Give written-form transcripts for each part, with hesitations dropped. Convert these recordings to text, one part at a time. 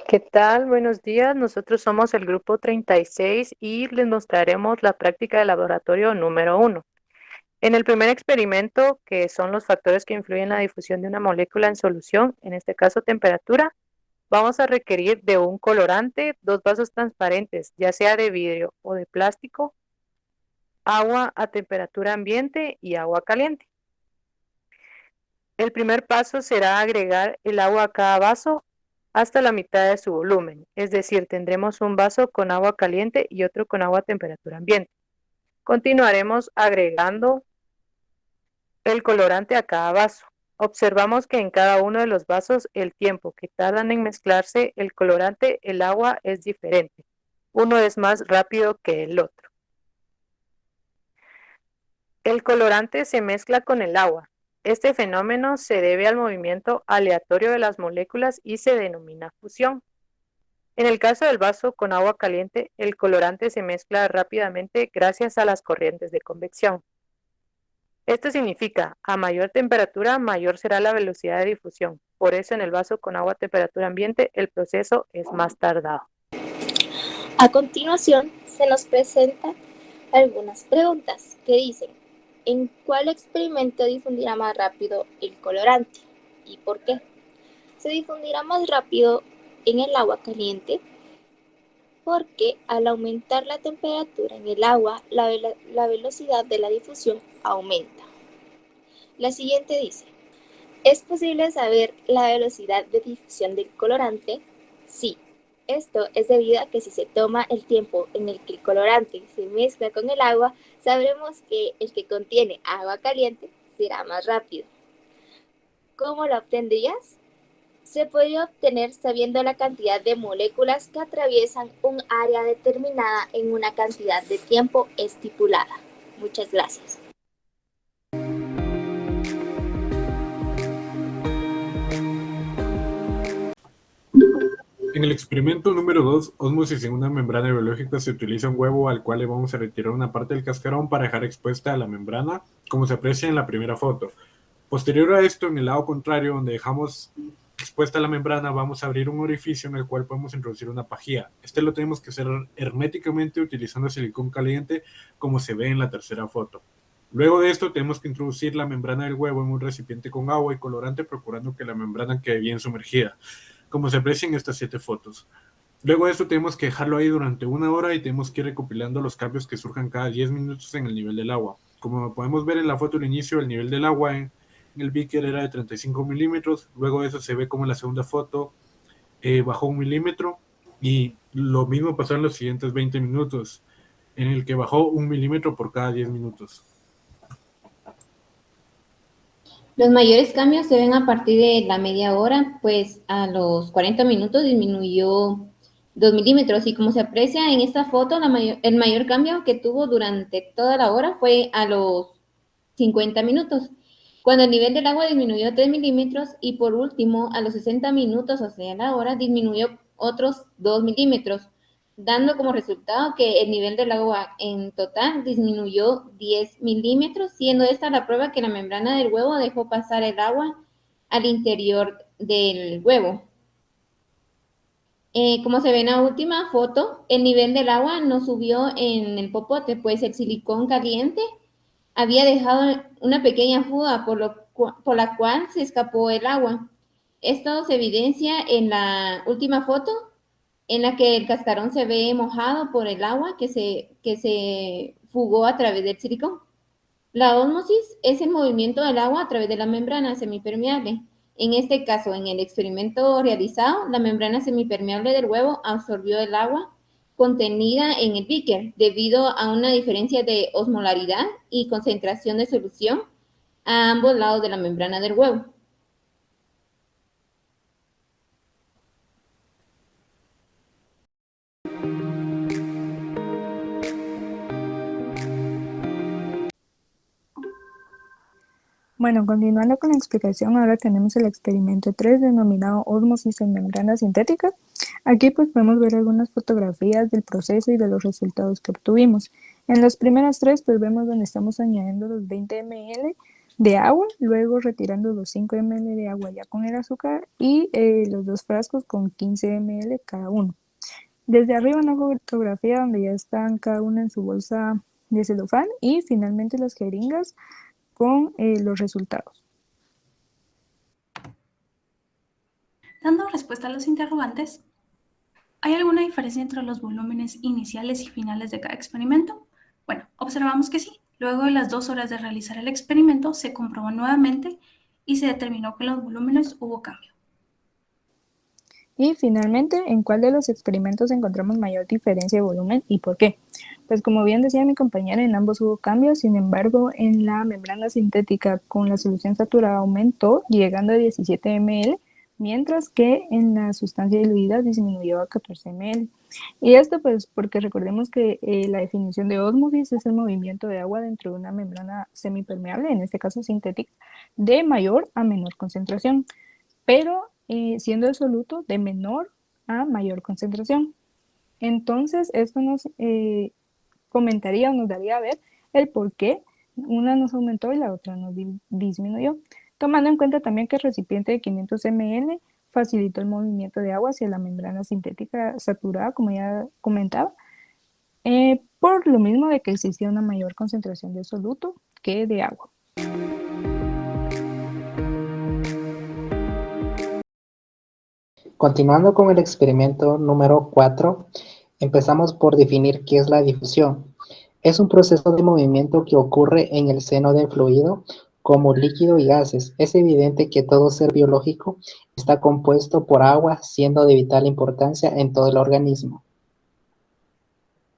¿Qué tal? Buenos días. Nosotros somos el grupo 36 y les mostraremos la práctica de laboratorio número 1. En el primer experimento, que son los factores que influyen en la difusión de una molécula en solución, en este caso temperatura, vamos a requerir de un colorante, dos vasos transparentes, ya sea de vidrio o de plástico, agua a temperatura ambiente y agua caliente. El primer paso será agregar el agua a cada vaso hasta la mitad de su volumen, es decir, tendremos un vaso con agua caliente y otro con agua a temperatura ambiente. Continuaremos agregando el colorante a cada vaso. Observamos que en cada uno de los vasos el tiempo que tardan en mezclarse el colorante, el agua es diferente. Uno es más rápido que el otro. El colorante se mezcla con el agua. Este fenómeno se debe al movimiento aleatorio de las moléculas y se denomina fusión. En el caso del vaso con agua caliente, el colorante se mezcla rápidamente gracias a las corrientes de convección. Esto significa, a mayor temperatura, mayor será la velocidad de difusión. Por eso en el vaso con agua a temperatura ambiente, el proceso es más tardado. A continuación, se nos presentan algunas preguntas que dicen: ¿en cuál experimento difundirá más rápido el colorante y por qué? Se difundirá más rápido en el agua caliente porque al aumentar la temperatura en el agua, la velocidad de la difusión aumenta. La siguiente dice: ¿es posible saber la velocidad de difusión del colorante? Sí. Esto es debido a que si se toma el tiempo en el que el colorante se mezcla con el agua, sabremos que el que contiene agua caliente será más rápido. ¿Cómo lo obtendrías? Se podría obtener sabiendo la cantidad de moléculas que atraviesan un área determinada en una cantidad de tiempo estipulada. Muchas gracias. En el experimento número 2, ósmosis en una membrana biológica, se utiliza un huevo al cual le vamos a retirar una parte del cascarón para dejar expuesta a la membrana, como se aprecia en la primera foto. Posterior a esto, en el lado contrario, donde dejamos expuesta la membrana, vamos a abrir un orificio en el cual podemos introducir una pajilla. Este lo tenemos que hacer herméticamente utilizando silicón caliente, como se ve en la tercera foto. Luego de esto tenemos que introducir la membrana del huevo en un recipiente con agua y colorante, procurando que la membrana quede bien sumergida, como se aprecia en estas 7 fotos. Luego de esto tenemos que dejarlo ahí durante 1 hora y tenemos que ir recopilando los cambios que surjan cada 10 minutos en el nivel del agua. Como podemos ver en la foto al inicio, el nivel del agua en el beaker era de 35 milímetros, luego de eso se ve como en la segunda foto bajó 1 milímetro y lo mismo pasó en los siguientes 20 minutos, en el que bajó 1 milímetro por cada 10 minutos. Los mayores cambios se ven a partir de la media hora, pues a los 40 minutos disminuyó 2 milímetros y como se aprecia en esta foto, el mayor cambio que tuvo durante toda la hora fue a los 50 minutos, cuando el nivel del agua disminuyó 3 milímetros y por último a los 60 minutos, o sea la hora, disminuyó otros 2 milímetros, dando como resultado que el nivel del agua en total disminuyó 10 milímetros, siendo esta la prueba que la membrana del huevo dejó pasar el agua al interior del huevo. Como se ve en la última foto, el nivel del agua no subió en el popote, pues el silicón caliente había dejado una pequeña fuga por la cual se escapó el agua. Esto se evidencia en la última foto, en la que el cascarón se ve mojado por el agua que se fugó a través del silicón. La ósmosis es el movimiento del agua a través de la membrana semipermeable. En este caso, en el experimento realizado, la membrana semipermeable del huevo absorbió el agua contenida en el beaker debido a una diferencia de osmolaridad y concentración de solución a ambos lados de la membrana del huevo. Bueno, continuando con la explicación, ahora tenemos el experimento 3 denominado ósmosis en membrana sintética. Aquí pues podemos ver algunas fotografías del proceso y de los resultados que obtuvimos. En las primeras 3 pues vemos donde estamos añadiendo los 20 ml de agua, luego retirando los 5 ml de agua ya con el azúcar y los 2 frascos con 15 ml cada uno. Desde arriba una fotografía donde ya están cada una en su bolsa de celofán y finalmente las jeringas con los resultados. Dando respuesta a los interrogantes, ¿hay alguna diferencia entre los volúmenes iniciales y finales de cada experimento? Bueno, observamos que sí. Luego de las 2 horas de realizar el experimento, se comprobó nuevamente y se determinó que en los volúmenes hubo cambio. Y finalmente, ¿en cuál de los experimentos encontramos mayor diferencia de volumen y por qué? Pues como bien decía mi compañera, en ambos hubo cambios, sin embargo, en la membrana sintética con la solución saturada aumentó, llegando a 17 ml, mientras que en la sustancia diluida disminuyó a 14 ml. Y esto pues porque recordemos que la definición de ósmosis es el movimiento de agua dentro de una membrana semipermeable, en este caso sintética, de mayor a menor concentración, pero siendo el soluto de menor a mayor concentración. Entonces, esto nos comentaría o nos daría a ver el por qué una nos aumentó y la otra nos disminuyó. Tomando en cuenta también que el recipiente de 500 ml facilitó el movimiento de agua hacia la membrana sintética saturada, como ya comentaba, por lo mismo de que existía una mayor concentración de soluto que de agua. Continuando con el experimento número 4, empezamos por definir qué es la difusión. Es un proceso de movimiento que ocurre en el seno del fluido como líquido y gases. Es evidente que todo ser biológico está compuesto por agua, siendo de vital importancia en todo el organismo.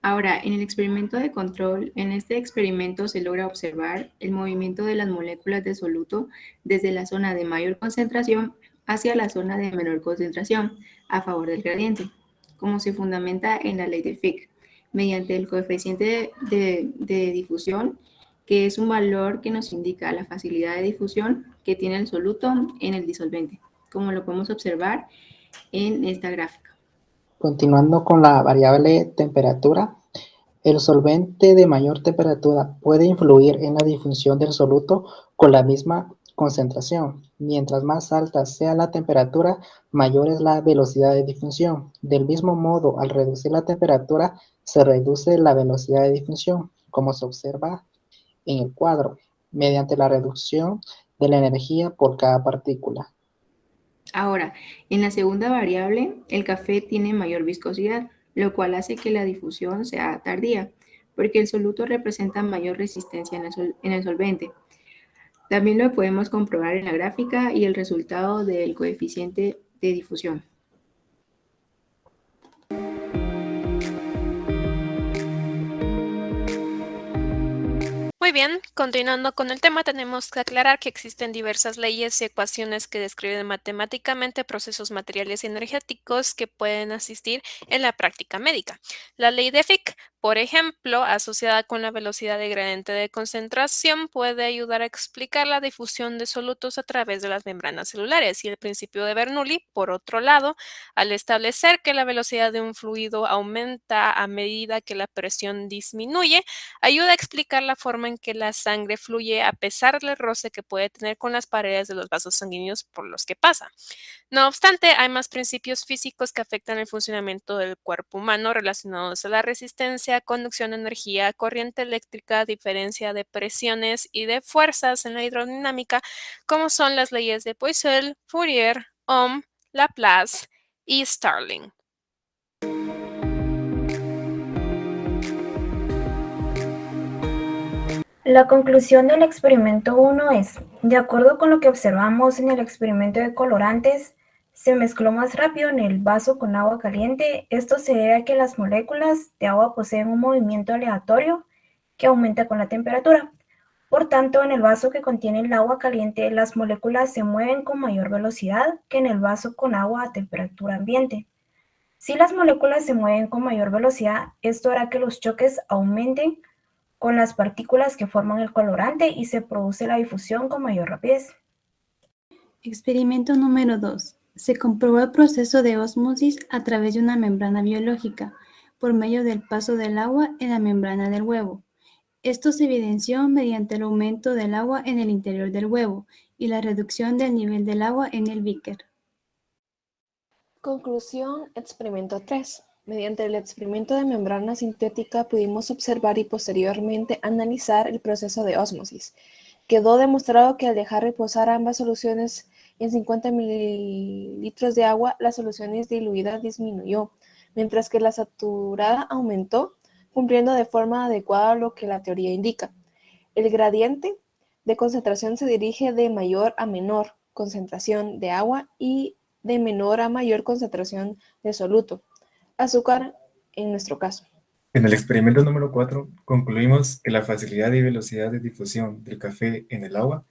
Ahora, en el experimento de control, en este experimento se logra observar el movimiento de las moléculas de soluto desde la zona de mayor concentración hacia la zona de menor concentración a favor del gradiente, como se fundamenta en la ley de Fick, mediante el coeficiente de difusión, que es un valor que nos indica la facilidad de difusión que tiene el soluto en el disolvente, como lo podemos observar en esta gráfica. Continuando con la variable temperatura, el solvente de mayor temperatura puede influir en la difusión del soluto con la misma concentración. Mientras más alta sea la temperatura, mayor es la velocidad de difusión. Del mismo modo, al reducir la temperatura, se reduce la velocidad de difusión, como se observa en el cuadro, mediante la reducción de la energía por cada partícula. Ahora, en la segunda variable, el café tiene mayor viscosidad, lo cual hace que la difusión sea tardía, porque el soluto representa mayor resistencia en el solvente. También lo podemos comprobar en la gráfica y el resultado del coeficiente de difusión. Muy bien, continuando con el tema, tenemos que aclarar que existen diversas leyes y ecuaciones que describen matemáticamente procesos materiales y energéticos que pueden asistir en la práctica médica. La ley de Fick, por ejemplo, asociada con la velocidad de gradiente de concentración, puede ayudar a explicar la difusión de solutos a través de las membranas celulares. Y el principio de Bernoulli, por otro lado, al establecer que la velocidad de un fluido aumenta a medida que la presión disminuye, ayuda a explicar la forma en que la sangre fluye a pesar del roce que puede tener con las paredes de los vasos sanguíneos por los que pasa. No obstante, hay más principios físicos que afectan el funcionamiento del cuerpo humano relacionados a la resistencia, conducción de energía, corriente eléctrica, diferencia de presiones y de fuerzas en la hidrodinámica, como son las leyes de Poiseuille, Fourier, Ohm, Laplace y Stirling. La conclusión del experimento 1 es, de acuerdo con lo que observamos en el experimento de colorantes, se mezcló más rápido en el vaso con agua caliente. Esto se debe a que las moléculas de agua poseen un movimiento aleatorio que aumenta con la temperatura. Por tanto, en el vaso que contiene el agua caliente, las moléculas se mueven con mayor velocidad que en el vaso con agua a temperatura ambiente. Si las moléculas se mueven con mayor velocidad, esto hará que los choques aumenten con las partículas que forman el colorante y se produce la difusión con mayor rapidez. Experimento número 2. Se comprobó el proceso de ósmosis a través de una membrana biológica por medio del paso del agua en la membrana del huevo. Esto se evidenció mediante el aumento del agua en el interior del huevo y la reducción del nivel del agua en el beaker. Conclusión, experimento 3. Mediante el experimento de membrana sintética pudimos observar y posteriormente analizar el proceso de ósmosis. Quedó demostrado que al dejar reposar ambas soluciones en 50 mililitros de agua, la solución diluida disminuyó, mientras que la saturada aumentó, cumpliendo de forma adecuada lo que la teoría indica. El gradiente de concentración se dirige de mayor a menor concentración de agua y de menor a mayor concentración de soluto, azúcar en nuestro caso. En el experimento número 4, concluimos que la facilidad y velocidad de difusión del café en el agua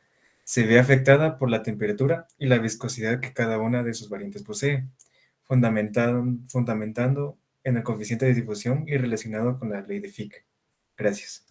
se ve afectada por la temperatura y la viscosidad que cada una de sus variantes posee, fundamentando en el coeficiente de difusión y relacionado con la ley de Fick. Gracias.